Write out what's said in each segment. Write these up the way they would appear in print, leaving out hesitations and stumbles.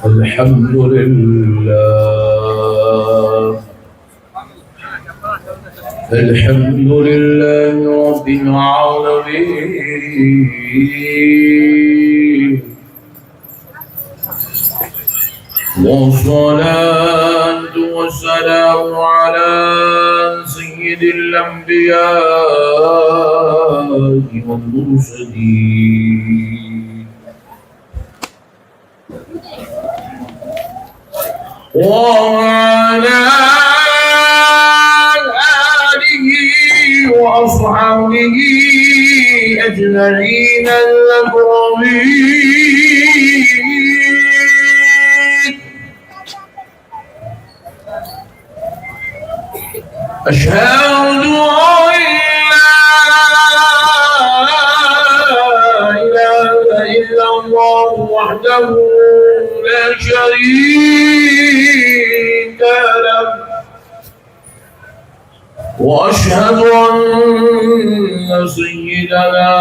الحمد لله الحمد لله رب العالمين والصلاة والسلام على سيد الأنبياء والمرسلين وعلى آله وأصحابه أجمعين الأكرمين. أشهد أن لا إله إلا الله وحده لا شريك له وأشهد أن سيدنا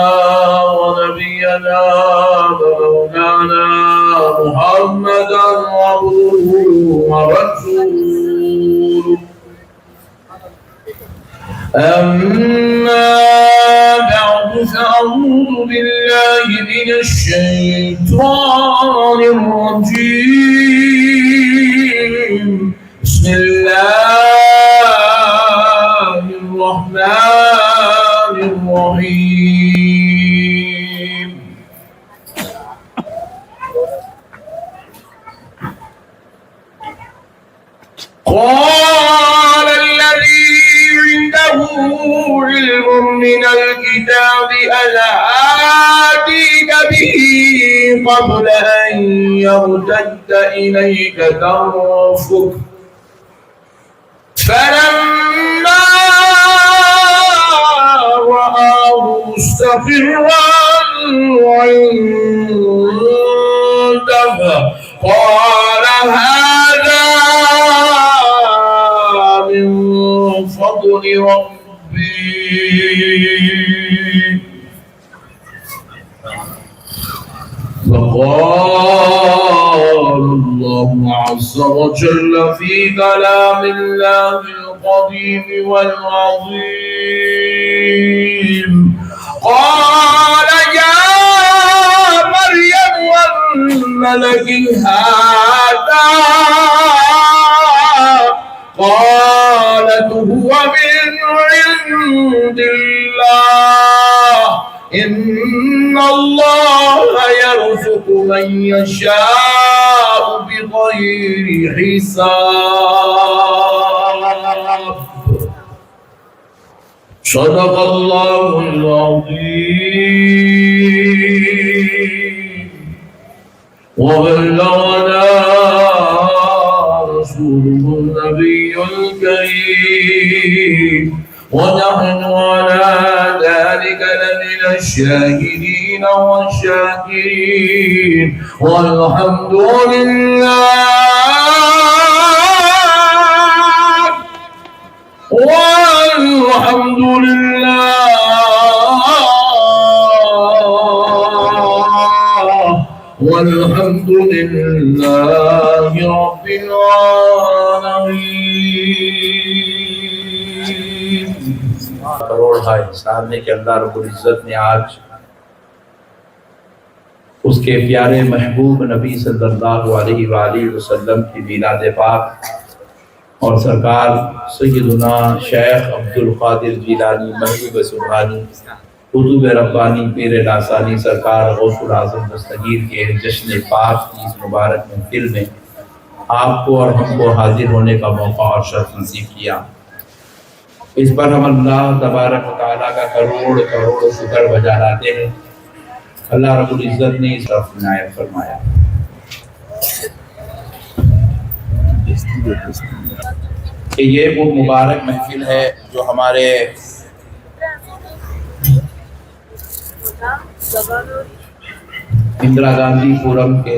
ونبينا ومولانا محمدا عبده ورسوله. أما بعد فأعوذ بالله من الشيطان الرجيم. بسم الله الرحمن الرحيم. قال الذي عنده علم من الكتاب أنا آتيك به قبل أن يرتد إليك طرفك فلما رآه مستقرا عنده قال هذا من فضل ربي. فقال الله عز وجل في كلام الله القديم والعظيم قال يا مريم والملك هذا قالت هو من عند الله إن الله يرزق من يشاء بغير حساب. صدق الله العظيم وبلغنا رسوله النبي الكريم ونحن على ذلك لمن الشاهدين والشاكرين والحمد لله والحمد لله والحمد لله رب العالمين. کروڑ انسان نے کہ اللہ رب العزت نے آج اس کے پیارے محبوب نبی صلی اللہ علیہ وآلہ وسلم کی میلاد پاک اور سرکار سیدنا شیخ عبدالقادر جیلانی محبوب سبحانی قطب ربانی پیر لاسانی سرکار غوث العظم دستگیر کے جشن پاک کی اس مبارک محفل میں آپ کو اور ہم کو حاضر ہونے کا موقع اور شرف نصیب کیا. اس پر ہم اللہ تبارک و تعالیٰ کا کروڑ کروڑ شکر بجا لاتے ہیں. اللہ رب العزت نے اس طرف عنایت فرمایا. کہ یہ وہ مبارک محفل ہے جو ہمارے اندرا گاندھی فورم کے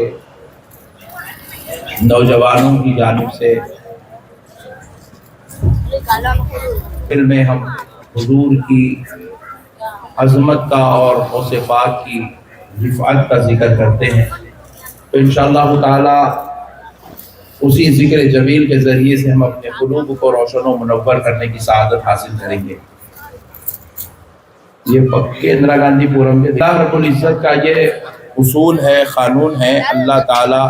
نوجوانوں کی جانب سے فلم میں ہم حضور کی عظمت کا اور غوث پاک کی رفعت کا ذکر کرتے ہیں. تو انشاءاللہ تعالی اسی ذکر جمیل کے ذریعے سے ہم اپنے قلوب کو روشن و منور کرنے کی سعادت حاصل کریں گے۔ یہ پکے اندرا گاندھی پورم کے اللہ رب العزت کا یہ اصول ہے، قانون ہے۔ اللہ تعالی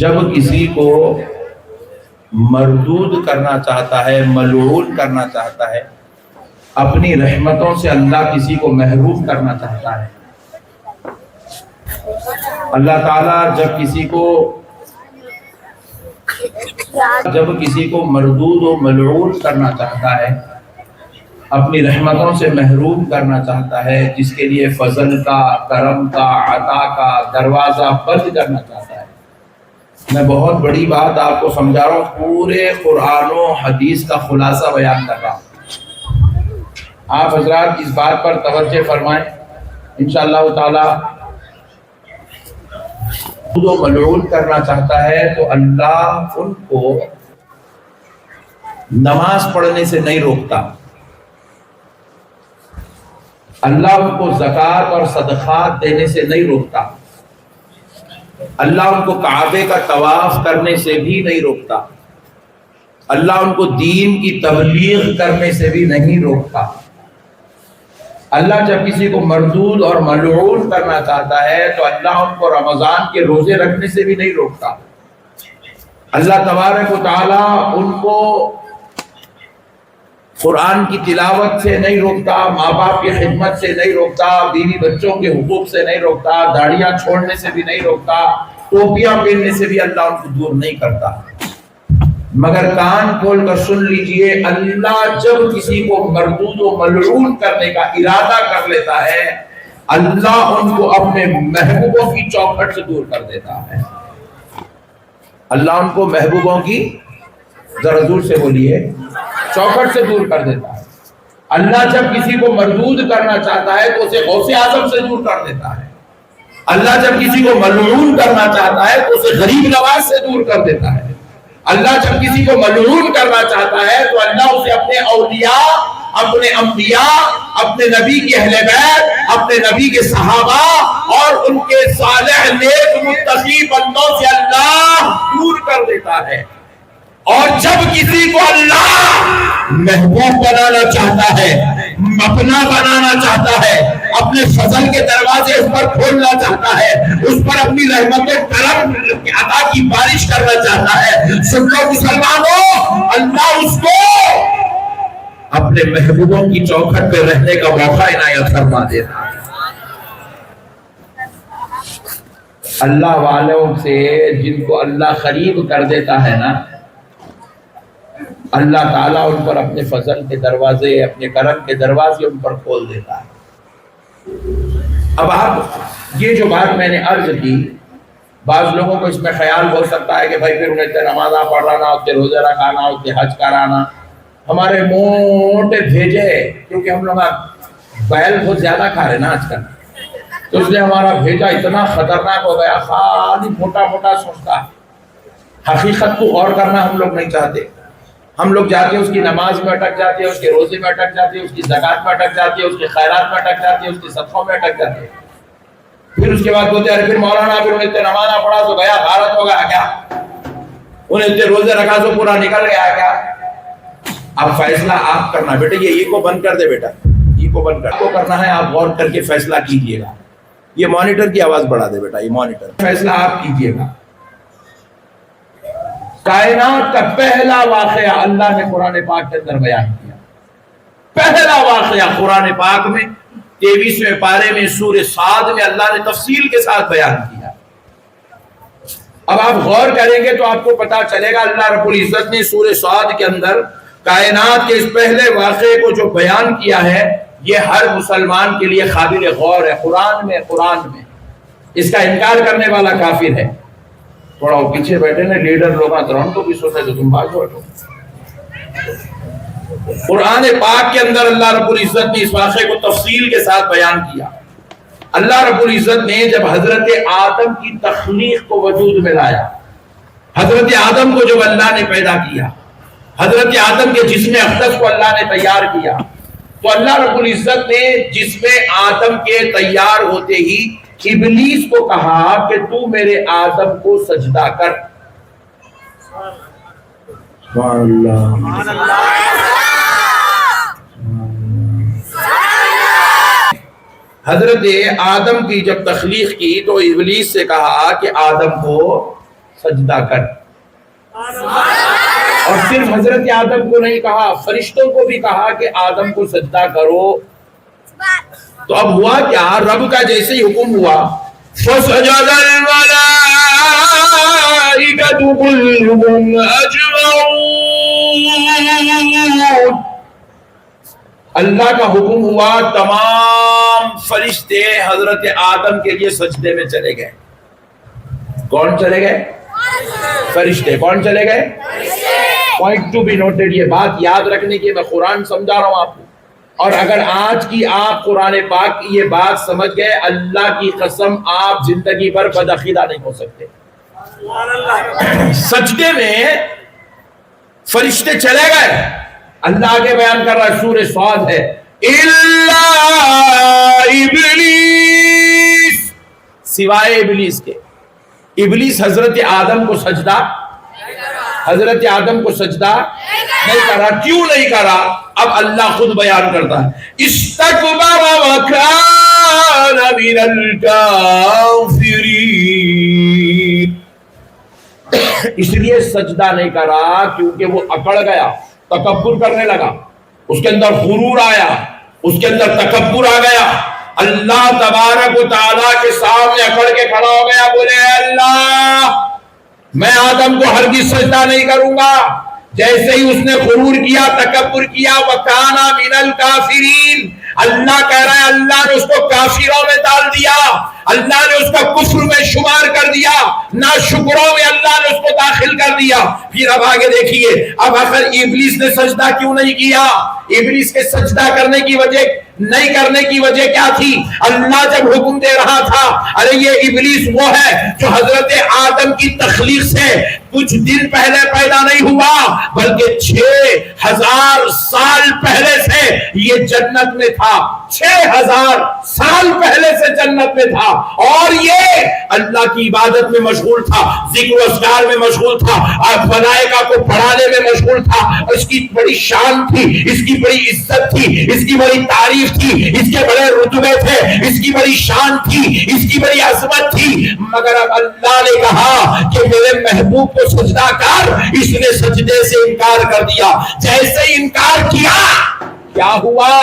جب کسی کو مردود کرنا چاہتا ہے، ملعون کرنا چاہتا ہے، اپنی رحمتوں سے اللہ کسی کو محروم کرنا چاہتا ہے۔ اللہ تعالیٰ جب کسی کو مردود و ملعون کرنا چاہتا ہے، اپنی رحمتوں سے محروم کرنا چاہتا ہے، جس کے لیے فضل کا، کرم کا، عطا کا دروازہ بند کرنا چاہتا ہے۔ میں بہت بڑی بات آپ کو سمجھا رہا ہوں، پورے قرآن و حدیث کا خلاصہ بیان کر رہا ہوں۔ آپ حضرات اس بات پر توجہ فرمائیں، انشاءاللہ تعالی جو ملعون کرنا چاہتا ہے تو اللہ ان کو نماز پڑھنے سے نہیں روکتا، اللہ ان کو زکوٰۃ اور صدقات دینے سے نہیں روکتا، اللہ ان کو کعبے کا طواف کرنے سے بھی نہیں روکتا، اللہ ان کو دین کی تبلیغ کرنے سے بھی نہیں روکتا۔ اللہ جب کسی کو مردود اور ملعون کرنا چاہتا ہے تو اللہ ان کو رمضان کے روزے رکھنے سے بھی نہیں روکتا، اللہ تبارک و تعالی ان کو قرآن کی تلاوت سے نہیں روکتا، ماں باپ کی خدمت سے نہیں روکتا، بیوی بچوں کے حقوق سے نہیں روکتا، داڑیاں چھوڑنے سے بھی نہیں روکتا، ٹوپیاں پہننے سے بھی اللہ ان کو دور نہیں کرتا۔ مگر کان کھول کر سن لیجئے، اللہ جب کسی کو مردود و ملعون کرنے کا ارادہ کر لیتا ہے، اللہ ان کو اپنے محبوبوں کی چوکھٹ سے دور کر دیتا ہے۔ اللہ ان کو محبوبوں کی، ذرا زور سے بولیے، چوکھٹ سے دور کر دیتا ہے۔ اللہ جب کسی کو مردود کرنا چاہتا ہے تو اسے غوث اعظم سے دور کر دیتا ہے۔ اللہ جب کسی کو ملعون کرنا چاہتا ہے تو اسے غریب نواز سے دور کر دیتا ہے۔ اللہ جب کسی کو ملعون کرنا چاہتا ہے تو اللہ اسے اپنے اولیاء، اپنے انبیاء، اپنے نبی کے اہل بیت، اپنے نبی کے صحابہ اور ان کے صالح نیک متقی بندوں سے اللہ دور کر دیتا ہے۔ اور جب کسی کو اللہ محبوب بنانا چاہتا ہے، اپنا بنانا چاہتا ہے، اپنے فضل کے دروازے اس پر کھولنا چاہتا ہے، اس پر اپنی رحمت کرم عطا کی بارش کرنا چاہتا ہے، سن لو مسلمانوں، اللہ اس کو اپنے محبوبوں کی چوکھٹ پہ رہنے کا موقع عنایت فرما دیتا ہے۔ اللہ والوں سے جن کو اللہ قریب کر دیتا ہے نا، اللہ تعالیٰ ان پر اپنے فضل کے دروازے، اپنے کرم کے دروازے ان پر کھول دیتا ہے۔ اب آپ یہ جو بات میں نے عرض کی، بعض لوگوں کو اس میں خیال ہو سکتا ہے کہ بھائی پھر انہیں نمازہ پڑھانا، اتنے روزے رکھانا، اتنے حج کرانا، ہمارے موٹے بھیجے، کیونکہ ہم لوگ بیل بہت زیادہ کھا رہے نا آج کل، تو اس لیے ہمارا بھیجا اتنا خطرناک ہو گیا، خالی موٹا موٹا سوچتا ہے، حقیقت کو غور کرنا ہم لوگ نہیں چاہتے۔ ہم لوگ جاتے ہیں، اس کی نماز میں اٹک جاتے ہیں، اس کے روزے میں اٹک جاتے ہیں، اس کی زکوٰۃ میں اٹک جاتے ہیں، اس کے خیرات میں اٹک جاتے ہیں، اس کے صدقوں میں اٹک جاتے ہیں۔ پھر اس کے بعد بولتے ہیں پھر مولانا پھر انہیں اتنے نماز پڑھا تو گیا غارت ہو گیا کیا، انہیں اتنے روزے رکھا تو پورا نکل گیا کیا۔ اب فیصلہ آپ کرنا بیٹے، یہ کو بند کر دے بیٹا، یہ کو بند کر کو کرنا ہے، آپ غور کر کے فیصلہ کیجئے گا۔ یہ مانیٹر کی آواز بڑھا دے بیٹا، یہ مانیٹر، فیصلہ آپ کیجئے گا۔ کائنات کا پہلا واقعہ اللہ نے قرآن پاک کے اندر بیان کیا، پہلا واقعہ قرآن پاک میں 23ویں پارے میں سورہ صاد میں اللہ نے تفصیل کے ساتھ بیان کیا۔ اب آپ غور کریں گے تو آپ کو پتا چلے گا اللہ رب العزت نے سورہ صاد کے اندر کائنات کے اس پہلے واقعے کو جو بیان کیا ہے، یہ ہر مسلمان کے لیے قابل غور ہے۔ قرآن میں اس کا انکار کرنے والا کافر ہے۔ تھوڑا وہ پیچھے بیٹھے نا لیڈر لوگ، ان کو بھی سوچا تو تم بات بیٹھو۔ قرآن پاک کے اندر اللہ رب العزت نے اس واقعے کو تفصیل کے ساتھ بیان کیا۔ اللہ رب العزت نے جب حضرت آدم کی تخلیق کو وجود میں لایا، حضرت آدم کو جب اللہ نے پیدا کیا، حضرت آدم کے جسم اقدس کو اللہ نے تیار کیا، تو اللہ رب العزت نے جسم آدم کے تیار ہوتے ہی ابلیس کو کہا کہ تو میرے آدم کو سجدہ کر. سبحان اللہ. حضرت آدم کی جب تخلیق کی تو ابلیس سے کہا کہ آدم کو سجدہ کر. اور صرف حضرت آدم کو نہیں کہا، فرشتوں کو بھی کہا کہ آدم کو سجدہ کرو. تو اب ہوا کیا؟ رب کا جیسے ہی حکم ہوا فَسَجَدَ الْمَلَائِكَةُ كُلُّهُمْ أَجْمَعُونَ. اللہ کا حکم ہوا، تمام فرشتے حضرت آدم کے لیے سجدے میں چلے گئے. کون چلے گئے؟ فرشتے. کون چلے گئے؟ Point to be noted. یہ بات یاد رکھنے کی، میں قرآن سمجھا رہا ہوں آپ کو. اور اگر آج کی آپ قرآن پاک کی یہ بات سمجھ گئے، اللہ کی قسم آپ زندگی بھر بدعقیدہ نہیں ہو سکتے. سجدے میں فرشتے چلے گئے. اللہ آگے بیان کر رہا ہے، سورہ صاد ہے، الا ابلیس، سوائے ابلیس کے. ابلیس حضرت آدم کو سجدہ نہیں کرا. کیوں نہیں کرا؟ اب اللہ خود بیان کرتا ہے، استکبر وکان من الکافرین. اس لیے سجدہ نہیں کرا کیونکہ وہ اکڑ گیا، تکبر کرنے لگا، اس کے اندر غرور آیا، اس کے اندر تکبر آ گیا. اللہ تبارک و تعالیٰ کے سامنے اکڑ کے کھڑا ہو گیا، بولے اے اللہ میں آدم کو ہرگز سجدہ نہیں کروں گا. جیسے ہی اس نے غرور کیا، تکبر کیا، وَكَانَ مِنَ الْكَافِرِينَ، اللہ کہہ رہا ہے اللہ نے اس کو کافروں میں ڈال دیا، اللہ نے اس کا کفر میں شمار کر دیا، ناشکروں میں اللہ نے اس کو داخل کر دیا. پھر اب آگے دیکھیے، اب آخر ابلیس نے سجدہ کیوں نہیں کیا؟ ابلیس کے سجدہ کرنے کی وجہ کیا تھی؟ اللہ جب حکم دے رہا تھا، ارے یہ ابلیس وہ ہے جو حضرت آدم کی تخلیق سے کچھ دن پہلے پیدا نہیں ہوا، بلکہ 6000 سال پہلے سے یہ جنت میں تھا. 6000 سال پہلے سے جنت میں تھا، اور یہ اللہ کی عبادت میں مشغول تھا، ذکر و اذکار میں مشغول تھا، ملائکہ کو پڑھانے میں مشغول تھا. اس کی بڑی شان تھی، اس کی بڑی عزت تھی، اس کی بڑی تعریف تھی، اس کے بڑے رتبے تھے، اس کی بڑی شان تھی، اس کی بڑی عظمت تھی. مگر اب اللہ نے کہا کہ میرے محبوب کو سجدہ کر، اس نے سجدے سے انکار کر دیا. جیسے انکار کیا، کیا ہوا؟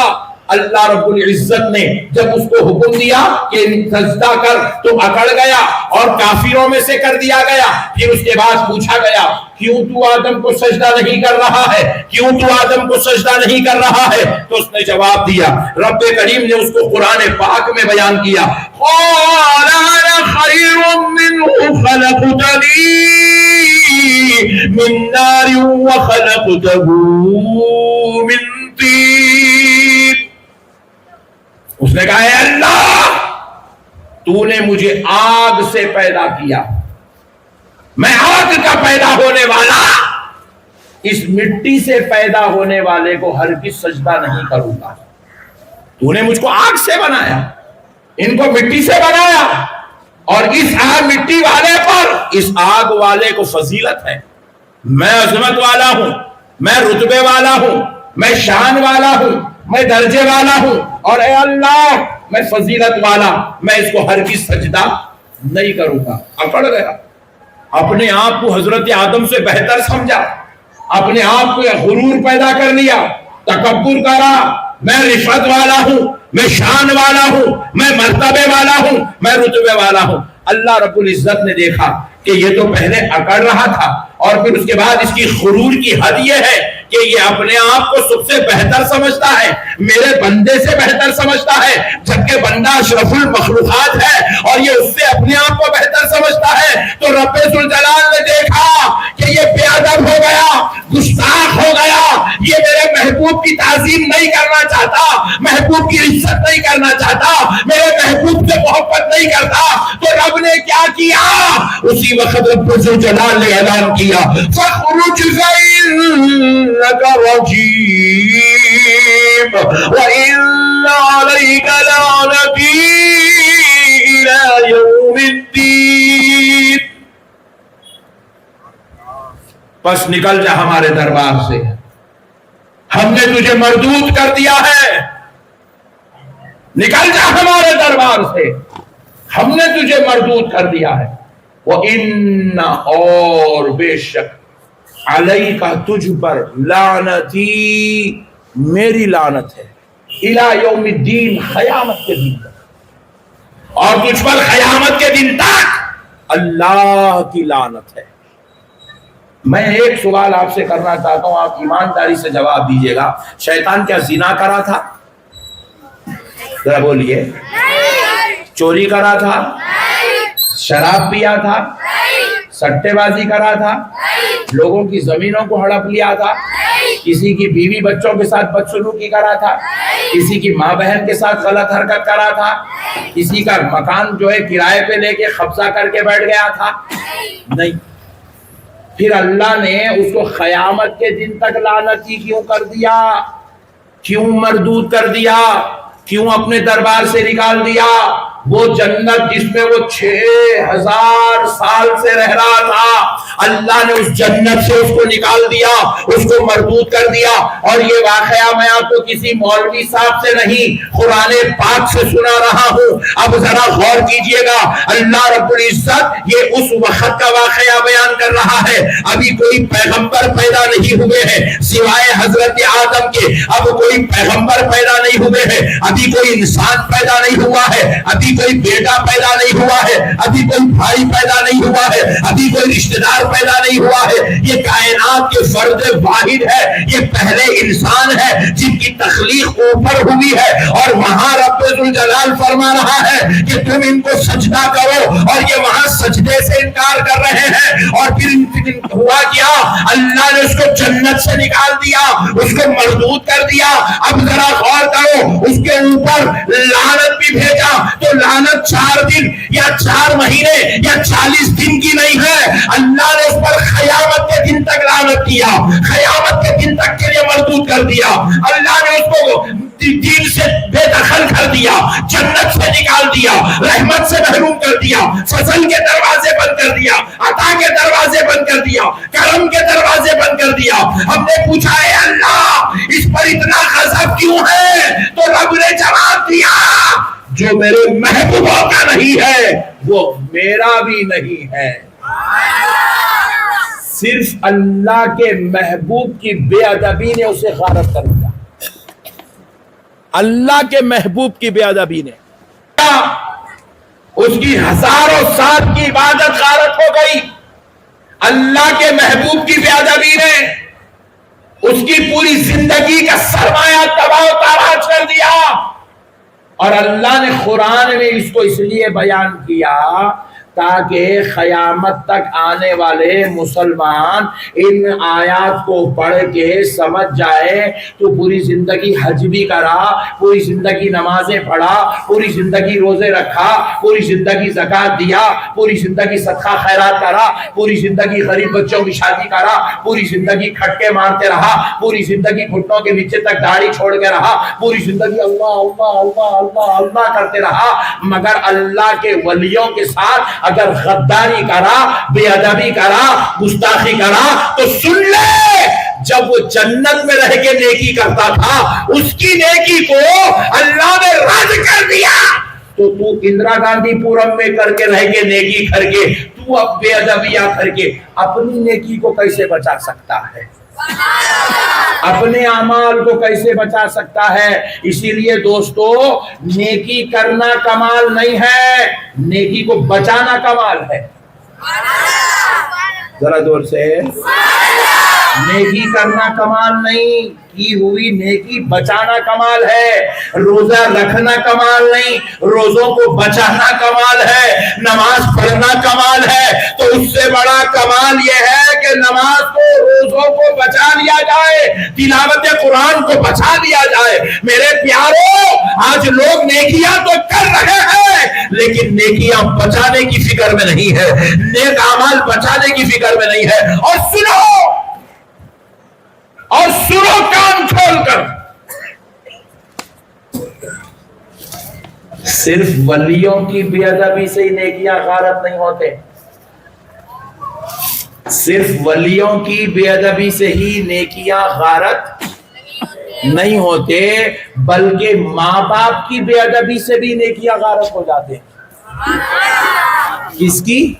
اللہ رب العزت نے جب اس کو حکم دیا کہ سجدہ کر تو اکڑ گیا اور کافروں میں سے کر دیا گیا. پھر اس کے بعد پوچھا گیا کیوں تو آدم کو سجدہ نہیں کر رہا ہے، کیوں تو آدم کو سجدہ نہیں کر رہا ہے؟ تو اس نے جواب دیا، رب کریم نے اس کو قرآن پاک میں بیان کیا، قال انا خیر منہ خلقتنی من نار وخلقته من طین. اس نے کہا اے اللہ تو نے مجھے آگ سے پیدا کیا، میں آگ کا پیدا ہونے والا اس مٹی سے پیدا ہونے والے کو ہرگز سجدہ نہیں کروں گا. تو نے مجھ کو آگ سے بنایا، ان کو مٹی سے بنایا، اور اس آگ مٹی والے پر، اس آگ والے کو فضیلت ہے. میں عظمت والا ہوں، میں رتبے والا ہوں، میں شان والا ہوں، میں درجے والا ہوں، اور اے اللہ میں فضیلت والا، میں اس کو ہرگز سجدہ نہیں کروں گا. اکڑ گیا، اپنے آپ کو حضرت آدم سے بہتر سمجھا، اپنے آپ کو غرور پیدا کر لیا، تکبر کرا، میں رفعت والا ہوں، میں شان والا ہوں، میں مرتبے والا ہوں، میں رتبے والا ہوں. اللہ رب العزت نے دیکھا کہ یہ تو پہلے اکڑ رہا تھا، اور پھر اس کے بعد اس کی غرور کی حد یہ ہے کہ یہ اپنے آپ کو سب سے بہتر سمجھتا ہے، میرے بندے سے بہتر سمجھتا ہے، جبکہ بندہ اشرف المخلوقات ہے اور یہ اس سے اپنے آپ کو بہتر سمجھتا ہے. تو رب ذوالجلال نے دیکھا کہ یہ بے ادب ہو گیا، گستاخ ہو گیا، یہ میرے محبوب کی تعظیم نہیں کرنا چاہتا، محبوب کی عزت نہیں کرنا چاہتا، میرے محبوب سے محبت نہیں کرتا. تو رب نے کیا کیا؟ اسی وقت رب ذوالجلال نے اعلان کیا فَخْرُجْ فَإِنَّكَ رَجِيمٌ وَإِنَّ عَلَيْكَ لَعْنَتِي إِلَى بس نکل جا ہمارے دربار سے، ہم نے تجھے مردود کر دیا ہے، نکل جا ہمارے دربار سے، ہم نے تجھے مردود کر دیا ہے۔ وَإِنَّ اور بے شک عَلَيْكَ تجھ پر لعنتی میری لعنت ہے، اِلَى يَوْمِ الدِّينِ قیامت کے دن تک، اور تجھ پر قیامت کے دن تک اللہ کی لعنت ہے۔ میں ایک سوال آپ سے کرنا چاہتا ہوں، آپ ایمانداری سے جواب دیجئے گا، شیطان کیا زنا کرا تھا؟ ذرا بولیے، چوری کرا تھا، شراب پیا تھا، سٹے بازی کرا تھا، لوگوں کی زمینوں کو ہڑپ لیا تھا، کسی کی بیوی بچوں کے ساتھ بدسلوکی کرا تھا، کسی کی ماں بہن کے ساتھ غلط حرکت کرا تھا، کسی کا مکان جو ہے کرائے پہ لے کے قبضہ کر کے بیٹھ گیا تھا؟ نہیں۔ پھر اللہ نے اس کو قیامت کے دن تک لعنتی کیوں کر دیا؟ کیوں مردود کر دیا؟ کیوں اپنے دربار سے نکال دیا؟ وہ جنت جس میں وہ 6000 سال سے رہ رہا تھا، اللہ نے اس جنت سے اس کو نکال دیا، اس کو مردود کر دیا۔ اور یہ واقعہ میں آپ کو کسی مولوی صاحب سے نہیں، قرآن پاک سے سنا رہا ہوں۔ اب ذرا غور کیجئے گا، اللہ رب العزت یہ اس وقت کا واقعہ بیان کر رہا ہے، ابھی کوئی پیغمبر پیدا نہیں ہوئے ہیں سوائے حضرت آدم کے، اب کوئی پیغمبر پیدا نہیں ہوئے ہیں، ابھی کوئی انسان پیدا نہیں ہوا ہے، ابھی کوئی بیٹا پیدا نہیں ہوا ہے، ابھی کوئی بھائی پیدا نہیں ہوا ہے، ابھی کوئی رشتہ دار پیدا نہیں ہوا ہے۔ یہ کائنات کے فرد واحد ہے، یہ پہلے انسان ہے جن کی تخلیق اوپر ہوئی ہے، اور وہاں رب ذوالجلال فرما رہا ہے کہ تم ان کو سجدہ کرو، اور یہ وہاں سجدے سے انکار کر رہے ہیں۔ اور پھر ہوا کیا؟ اللہ نے اس کو جنت سے نکال دیا، اس کو مردود کر دیا۔ اب ذرا غور کرو، اس کے اوپر لعنت بھی بھیجا، تو لعنت 4 دن یا 4 مہینے یا 40 دن کی نہیں ہے، اللہ نے اس پر قیامت کے دن تک لعنت کیا، قیامت کے دن تک کے لیے مردود کر دیا۔ اللہ نے اس کو دین سے بے دخل کر دیا، جنت سے نکال دیا، رحمت سے محروم کر دیا، فضل کے دروازے بند کر دیا، عطا کے دروازے بند کر دیا، کرم کے دروازے بند کر دیا۔ ہم نے پوچھا ہے اللہ اس پر اتنا غضب کیوں ہے؟ تو رب نے جواب دیا، جو میرے محبوبوں کا نہیں ہے وہ میرا بھی نہیں ہے۔ صرف اللہ کے محبوب کی بے ادبی نے اسے غارت کر دیا، اللہ کے محبوب کی بے ادبی نے، اس کی ہزاروں سال کی عبادت غارت ہو گئی، اللہ کے محبوب کی بے ادبی نے اس کی پوری زندگی کا سرمایہ تباہ و تاراج کر دیا۔ اور اللہ نے قرآن میں اس کو اس لیے بیان کیا تاکہ قیامت تک آنے والے مسلمان ان آیات کو پڑھ کے سمجھ جائے تو پوری زندگی حج بھی کرا، پوری زندگی نمازیں پڑھا، پوری زندگی روزے رکھا، پوری زندگی زکوٰۃ دیا، پوری زندگی صدقہ خیرات کرا، پوری زندگی غریب بچوں کی شادی کرا، پوری زندگی کھٹکے مارتے رہا، پوری زندگی گھٹنوں کے نیچے تک داڑھی چھوڑ کے رہا، پوری زندگی اللہ اللہ اللہ اللہ اللہ کرتے رہا، مگر اللہ کے ولیوں کے ساتھ اگر غداری کرا، بے ادبی کرا، گستاخی کرا تو سن لے، جب وہ جنت میں رہ کے نیکی کرتا تھا اس کی نیکی کو اللہ نے رد کر دیا، تو اندرا گاندھی پورم میں کر کے رہ کے نیکی کر کے تو اب بے ادبیاں کر کے اپنی نیکی کو کیسے بچا سکتا ہے؟ اپنے اعمال کو کیسے بچا سکتا ہے؟ اسی لیے دوستو، نیکی کرنا کمال نہیں ہے، نیکی کو بچانا کمال ہے۔ ذرا دور سے، نیکی کرنا کمال نہیں، کی ہوئی نیکی بچانا کمال ہے۔ روزہ رکھنا کمال نہیں، روزوں کو بچانا کمال ہے۔ نماز پڑھنا کمال ہے، تو اس سے بڑا کمال یہ ہے کہ نماز کو، روزوں کو بچا لیا جائے، تلاوت قرآن کو بچا لیا جائے۔ میرے پیارو، آج لوگ نیکیاں تو کر رہے ہیں لیکن نیکیاں بچانے کی فکر میں نہیں ہے، نیک اعمال بچانے کی فکر میں نہیں ہے۔ اور سنو کان کھول کر، صرف ولیوں کی بے ادبی سے ہی نیکیاں غارت نہیں ہوتے، صرف ولیوں کی بے ادبی سے ہی نیکیاں غارت نہیں ہوتے، بلکہ ماں باپ کی بے ادبی سے بھی نیکیاں غارت ہو جاتے ہیں۔ کس کی؟